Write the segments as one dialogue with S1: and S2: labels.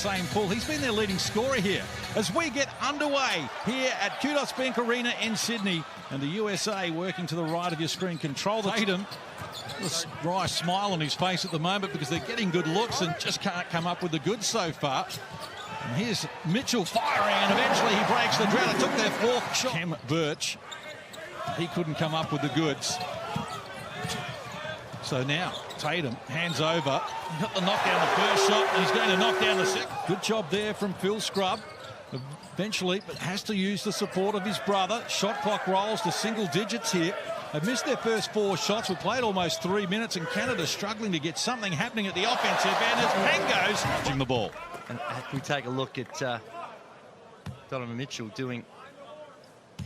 S1: Same pool. He's been their leading scorer here as we get underway here at Kudos Bank Arena in Sydney, and the USA working to the right of your screen. Control the Tatum. This dry smile on his face at the moment because they're getting good looks and just can't come up with the goods so far. And here's Mitchell firing, and eventually he breaks the drought. It took their fourth shot. Cam Birch, he couldn't come up with the goods. So now Tatum hands over. He got the knockdown the first shot, and he's going to knock down the second. Good job there from Phil Scrubb. Eventually, but has to use the support of his brother. Shot clock rolls to single digits here. They've missed their first 4 shots. We've played almost 3 minutes, and Canada struggling to get something happening at the offensive end as Pango's touching the ball.
S2: And we take a look at Donovan Mitchell doing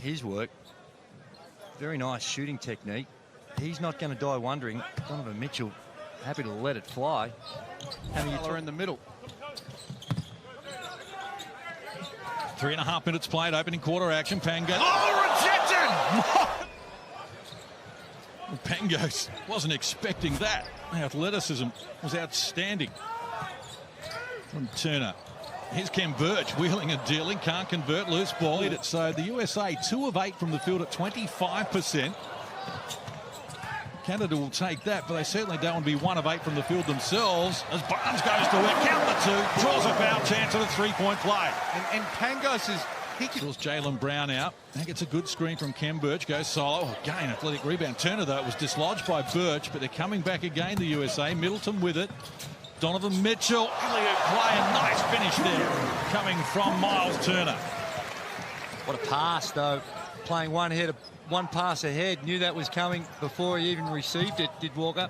S2: his work. Very nice shooting technique. He's not going to die wondering. Donovan Mitchell happy to let it fly.
S3: Taylor in the middle.
S1: 3.5 minutes played, opening quarter action. Pango. Oh, rejected! Pangos wasn't expecting that. The athleticism was outstanding from Turner. Here's Cam Birch wheeling and dealing, can't convert, loose ball. So the USA 2 of 8 from the field at 25%. Canada will take that, but they certainly don't want to be 1 of 8 from the field themselves. As Barnes goes to it, count the 2, draws a foul chance at a 3-point play.
S3: And Pangos is...
S1: Draws Jalen Brown out. I think it's a good screen from Cam Birch. Goes solo. Again, athletic rebound. Turner, though, it was dislodged by Birch, but they're coming back again, the USA. Middleton with it. Donovan Mitchell. Alley-oop play, a nice finish there coming from Miles Turner.
S2: What a pass, though. Playing one pass ahead. Knew that was coming before he even received it, did Walker.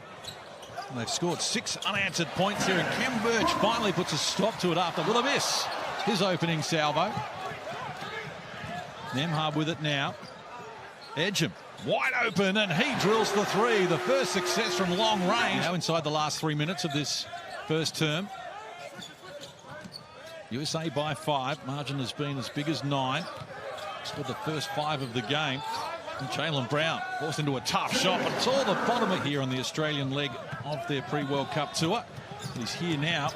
S1: And they've scored 6 unanswered points here, and Cam Birch finally puts a stop to it after with a miss. His opening salvo. Nembhard with it now. Edgeham wide open, and he drills the 3. The first success from long range. Now inside the last 3 minutes of this first term. USA by 5. Margin has been as big as 9. Scored the first 5 of the game. And Jalen Brown forced into a tough shot, but it's all the bottom of here on the Australian leg of their pre-World Cup tour. He's here now.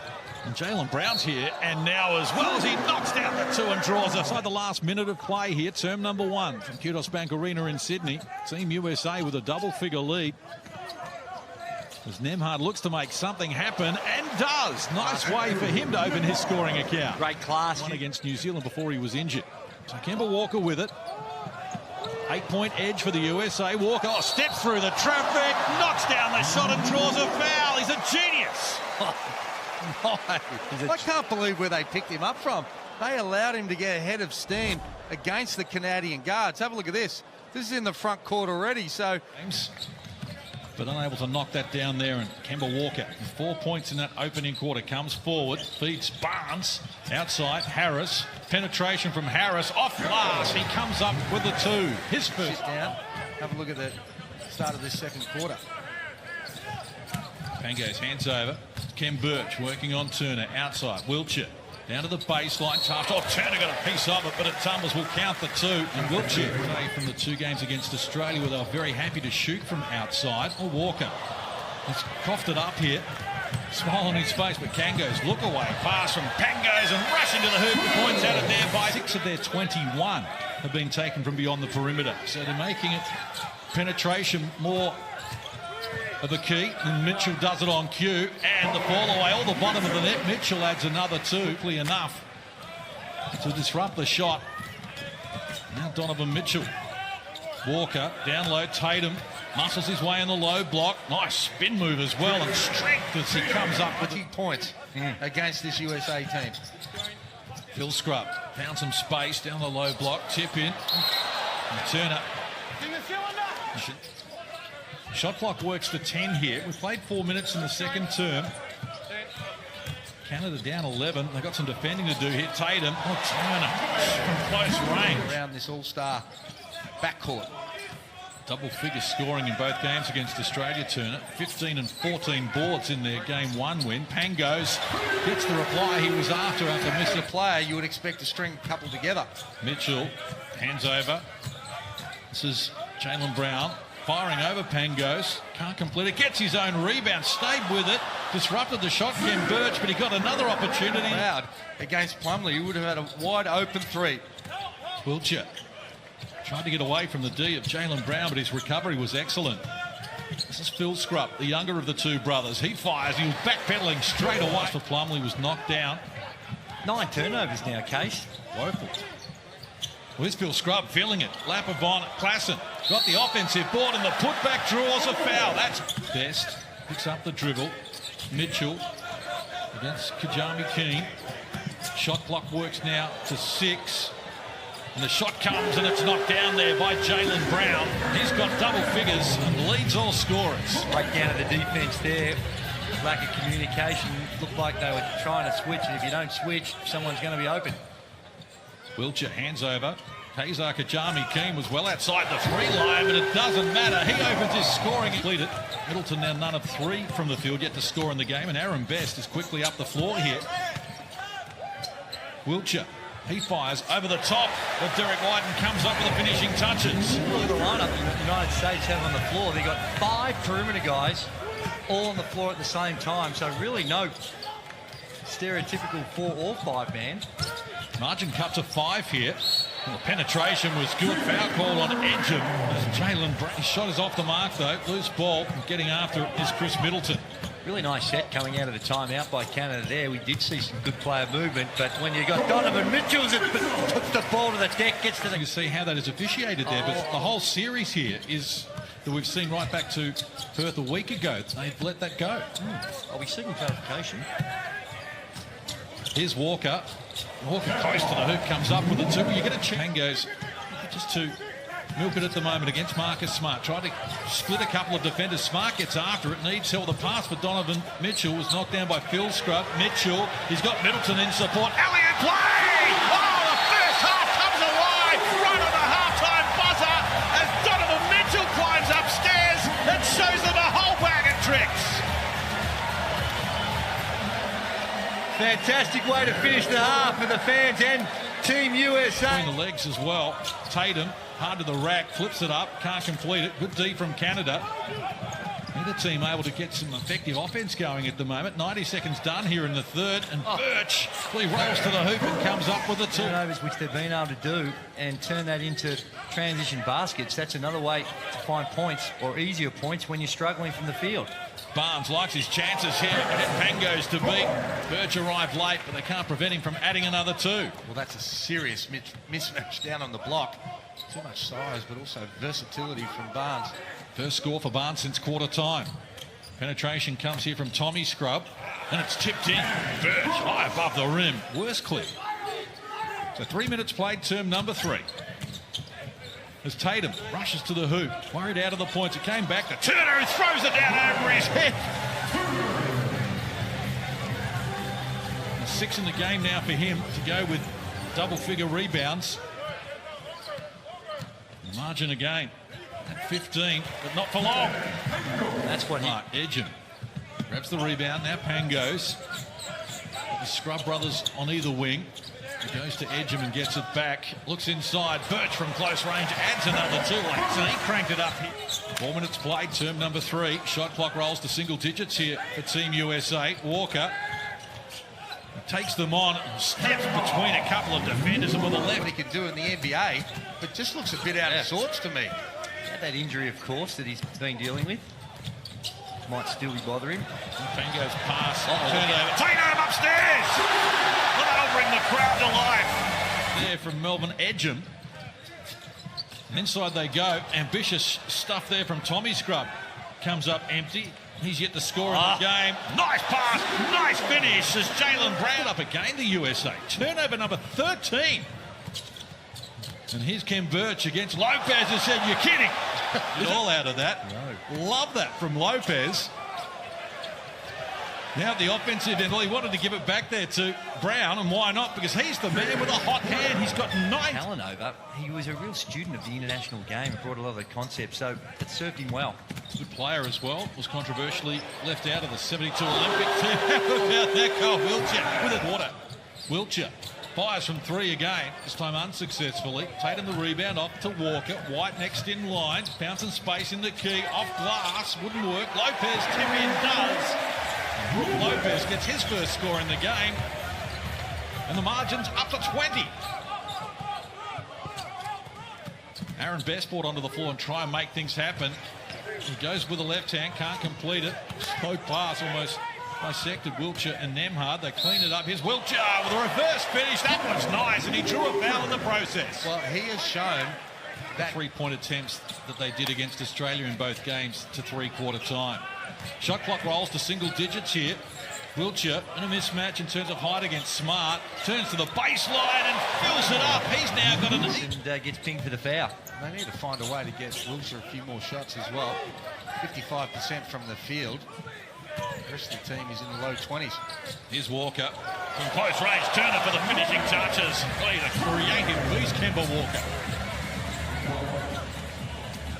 S1: And Jalen Brown's here, and now as well as he knocks down the 2 and draws us. Inside the last minute of play here, term number 1 from Kudos Bank Arena in Sydney. Team USA with a double-figure lead. As Nembhard looks to make something happen, and does. Nice way for him to open his scoring account.
S2: Great class.
S1: One against New Zealand before he was injured. So Kemba Walker with it. 8-point edge for the USA. Walker steps through the traffic, knocks down the shot and draws a foul. He's a genius.
S3: I can't believe where they picked him up from. They allowed him to get ahead of steam against the Canadian guards. Have a look at this. This is in the front court already, so...
S1: But unable to knock that down there, and Kemba Walker, 4 points in that opening quarter, comes forward, feeds Barnes, outside, Harris, penetration from Harris, off glass, he comes up with the 2, his first.
S3: Sit down, have a look at the start of this second quarter.
S1: Pango's hands over, Cam Birch working on Turner, outside, Wiltshire, down to the baseline, tough. Oh, Turner got a piece of it, but it tumbles, will count the 2. And Wiltshire, from the 2 games against Australia, where they were very happy to shoot from outside. Oh, Walker, he's coughed it up here. Smile on his face, but Kango's look away. Pass from Pangos and rush into the hoop. The points out of there by 6 of their 21 have been taken from beyond the perimeter. So they're making it penetration more of the key, and Mitchell does it on cue, and the fall away, all the bottom of the net. Mitchell adds another 2, quickly enough to disrupt the shot. Now Donovan Mitchell. Walker down low, Tatum muscles his way in the low block. Nice spin move as well, and strength as he comes up with
S3: 20 points against this USA team.
S1: Phil Scrubb found some space down the low block, tip in, and Turner. Shot clock works to 10 here. We've played 4 minutes in the second term. Canada down 11. They've got some defending to do here. Tatum, Turner from close range.
S3: Around this all-star backcourt.
S1: Double-figure scoring in both games against Australia, Turner. 15 and 14 boards in their Game 1 win. Pangos gets the reply he was after missing
S3: a player. You would expect to string a couple together.
S1: Mitchell, hands over. This is Jalen Brown. firing over Pangos. Can't complete it. Gets his own rebound. Stayed with it. Disrupted the shot, Ken Birch, but he got another opportunity.
S3: Proud against Plumlee, he would have had a wide open three.
S1: Wiltshire tried to get away from the D of Jalen Brown, but his recovery was excellent. This is Phil Scrupp, the younger of the two brothers. He fires. He was backpedaling straight away. For Plumlee was knocked down.
S2: 9 turnovers now, Case.
S1: Woeful. Well, here's Phil Scrubb feeling it. Lap of on Klassen. Got the offensive board and the putback draws a foul. That's Best. Picks up the dribble. Mitchell against Kajami Keane. Shot clock works now to 6. And the shot comes and it's knocked down there by Jalen Brown. He's got double figures and leads all scorers.
S2: Right down to the defence there. Lack of communication. Looked like they were trying to switch, and if you don't switch, someone's going to be open.
S1: Wiltshire hands over. Kazar Kajami Keane was well outside the 3-line, but it doesn't matter. He opens his scoring. Completed. Middleton now none of 3 from the field yet to score in the game, and Aaron Best is quickly up the floor here. Wiltshire. He fires over the top of Derek White and comes up with the finishing touches.
S2: Look at the lineup the United States have on the floor. They've got 5 perimeter guys all on the floor at the same time, so really no stereotypical 4 or 5 man.
S1: Margin cut to 5 here. And the penetration was good. Foul call on Edgeham. As Jalen Brown shot is off the mark though. Loose ball. Getting after it is Chris Middleton.
S2: Really nice set coming out of the timeout by Canada there. We did see some good player movement, but when you got Donovan Mitchell that puts the ball to the deck, gets to the...
S1: You see how that is officiated there, but the whole series here is that we've seen right back to Perth a week ago. They've let that go.
S2: Are we seeking clarification?
S1: Here's Walker. Walker close to the hoop, comes up with it too. You get a chance. Goes just to milk it at the moment against Marcus Smart. Tried to split a couple of defenders. Smart gets after it, needs help. The pass for Donovan Mitchell was knocked down by Phil Scrubb. Mitchell, he's got Middleton in support. Elliott play! Oh, the first half comes alive right on the halftime buzzer as Donovan Mitchell climbs upstairs and shows them a whole bag of tricks.
S2: Fantastic way to finish the half for the fans and Team USA.
S1: Between the legs as well. Tatum, hard to the rack, flips it up, can't complete it. Good D from Canada. Neither team able to get some effective offense going at the moment. 90 seconds done here in the third, and Birch he rolls to the hoop and comes up with a 2.
S2: Turnovers which they've been able to do and turn that into transition baskets. That's another way to find points or easier points when you're struggling from the field.
S1: Barnes likes his chances here. Pangos to beat. Birch arrived late, but they can't prevent him from adding another 2.
S3: Well, that's a serious mismatch down on the block. Too much size, but also versatility from Barnes.
S1: First score for Barnes since quarter time. Penetration comes here from Tommy Scrubb, and it's tipped in. Birch high above the rim. Worst clip. So 3 minutes played, term number 3. As Tatum rushes to the hoop, worried out of the points. It came back to Turner, who throws it down over his head. 6 in the game now for him to go with double-figure rebounds. Margin again at 15, but not for long.
S2: That's what he...
S1: Edgeham grabs the rebound. Now Pangos. The Scrubb brothers on either wing. He goes to Edgeham and gets it back. Looks inside. Birch from close range adds another 2. And he cranked it up here. 4 minutes played, term number 3. Shot clock rolls to single digits here for Team USA. Walker takes them on and steps between a couple of defenders, and with the left
S3: What he can do in the NBA, but just looks a bit out of sorts to me.
S2: Had that injury, of course, that he's been dealing with. Might still be bothering him.
S1: Pangos pass, turnover. Tatum upstairs! Well, that'll bring the crowd to life. There from Melbourne, Edgeham. Inside they go. Ambitious stuff there from Tommy Scrubb. Comes up empty. He's yet to score in the game. Nice pass, nice finish as Jalen Brown up again, the USA. Turnover number 13. And here's Ken Birch against Lopez, who said, "You're kidding." It's all out of that. No. Love that from Lopez. Now at the offensive end, well, he wanted to give it back there to Brown, and why not? Because he's the man with a hot hand. He's got 9.
S2: Talanover, he was a real student of the international game, brought a lot of the concepts, so it served him well.
S1: Good player as well. Was controversially left out of the 72 Olympic team. How about that goal? Wiltshire with it. Water. Wiltshire Fires from 3 again, this time unsuccessfully. Tatum the rebound off to Walker. White next in line. Bouncing space in the key. Off glass. Wouldn't work. Lopez tip in does. Brook Lopez gets his first score in the game. And the margin's up to 20. Aaron Best brought onto the floor and try and make things happen. He goes with the left hand, can't complete it. Slow pass, almost dissected Wiltshire and Nemhard. They clean it up. Here's Wiltshire with a reverse finish. That was nice, and he drew a foul in the process.
S3: Well, he has shown that
S1: 3-point attempts that they did against Australia in both games to three-quarter time. Shot clock rolls to single digits here. Wiltshire in a mismatch in terms of height against Smart. Turns to the baseline and fills it up. He's now got an...
S2: And gets pinged for the foul.
S3: they need to find a way to get Wiltshire a few more shots as well. 55% from the field. The rest of the team is in the low 20s.
S1: Here's Walker from close range. Turner for the finishing touches. Played a creative beast, Kemba Walker.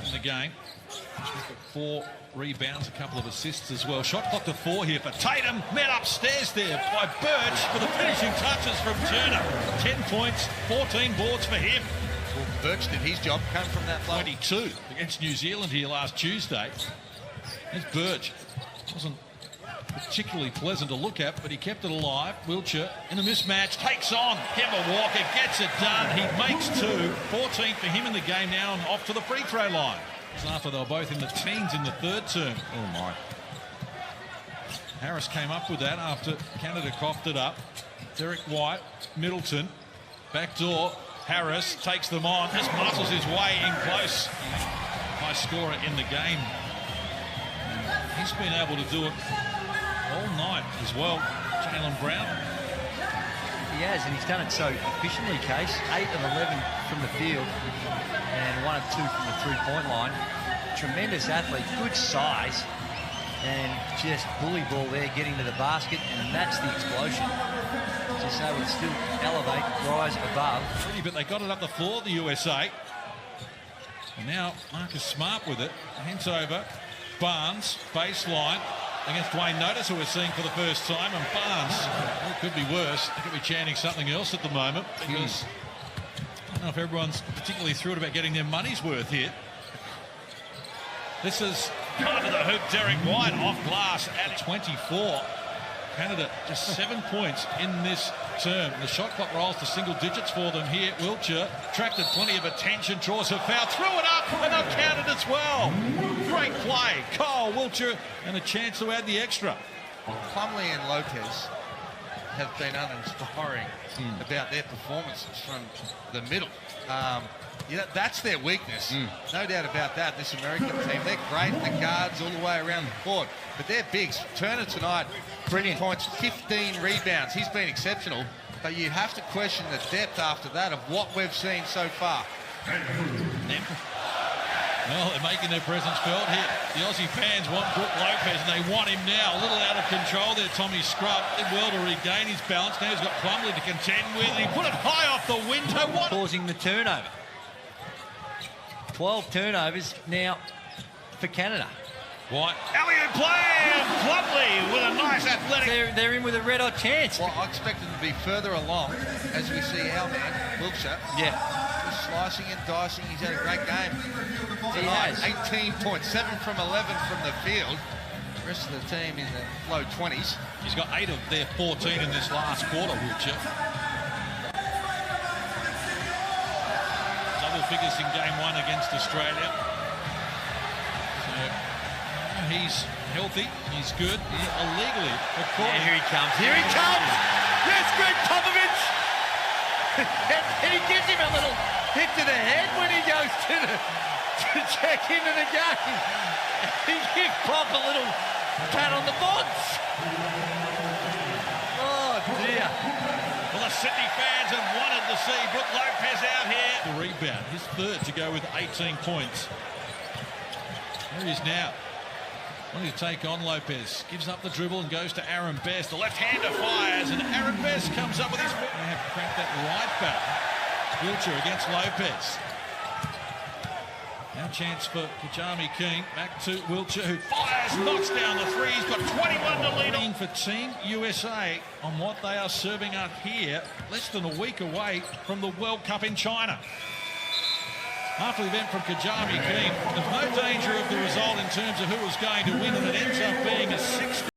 S1: In the game. She's got 4 rebounds, a couple of assists as well. Shot clock to 4 here for Tatum. Met upstairs there by Birch for the finishing touches from Turner. 10 points, 14 boards for him.
S3: Well, Birch did his job, came from that low.
S1: 22 against New Zealand here last Tuesday. There's Birch. Wasn't particularly pleasant to look at, but he kept it alive. Wiltshire in a mismatch, takes on Kemba Walker, gets it done. He makes 2. 14 for him in the game now and off to the free throw line. After they were both in the teens in the third term.
S2: Oh my.
S1: Harris came up with that after Canada coughed it up. Derek White, Middleton, backdoor. Harris takes them on, just muscles his way in close. High scorer in the game. He's been able to do it all night as well. Jaylen Brown.
S2: He has, and he's done it so efficiently, Case. 8 of 11 from the field and 1 of 2 from the three-point line. Tremendous athlete, good size, and just bully ball there, getting to the basket, and that's the explosion. Just able to still elevate, rise above.
S1: But they got it up the floor, the USA. And now Marcus Smart with it. Hands over. Barnes, baseline, against Dwayne Notice, who we're seeing for the first time. And Barnes, well, it could be worse. They could be chanting something else at the moment, because I don't know if everyone's particularly thrilled about getting their money's worth here. This is kind of the hoop. Derek White off glass at 24. Canada just 7 points in this term. The shot clock rolls to single digits for them here. Wiltshire attracted plenty of attention, draws a foul, threw it up, and they'll count it as well. Great play. Cole, Wiltshire, and a chance to add the extra.
S3: Plumlee and Lopez have been uninspiring about their performances from the middle. That's their weakness. No doubt about that. This American team, they're great, the guards all the way around the court, but they're bigs. Turner tonight, brilliant points, 15 rebounds. He's been exceptional, but you have to question the depth after that of what we've seen so far.
S1: Well, they're making their presence felt here. The Aussie fans want Brook Lopez, and they want him now. A little out of control there, Tommy Scrubb. Did well to regain his balance. Now he's got Plumlee to contend with, and he put it high off the window.
S2: Causing the turnover. 12 turnovers now for Canada.
S1: White. Alley-oop play, and Plumlee with a nice athletic...
S2: They're in with a red-hot chance.
S3: Well, I expect them to be further along as we see our man, Wiltshire.
S2: Yeah.
S3: Just slicing and dicing. He's had a great game.
S2: He has.
S3: 18 points, 7 from 11 from the field. The rest of the team in the low 20s.
S1: He's got 8 of their 14 in this last quarter, Wiltshire. Double figures in game 1 against Australia. So he's healthy, he's good. Illegally,
S2: yeah, here he comes. Here he comes! Yes, Greg Popovich! And he gives him a little hit to the head when he goes to check into the game. He gives Pop a little pat on the bods. Oh, dear.
S1: Well, the Sydney fans have wanted to see Brook Lopez out here. The rebound, his third to go with 18 points. There he is now. Wanting to take on Lopez. Gives up the dribble and goes to Aaron Best. The left-hander fires, and Aaron Best comes up with his... They have cracked that right back. Wiltshire against Lopez. Now chance for Kajami Keane. Back to Wiltshire, who fires, knocks down the three. He's got 21 to lead for Team USA on what they are serving up here, less than a week away from the World Cup in China. After the event from Kajami Keane, there's no danger of the result in terms of who was going to win, and it ends up being a 60.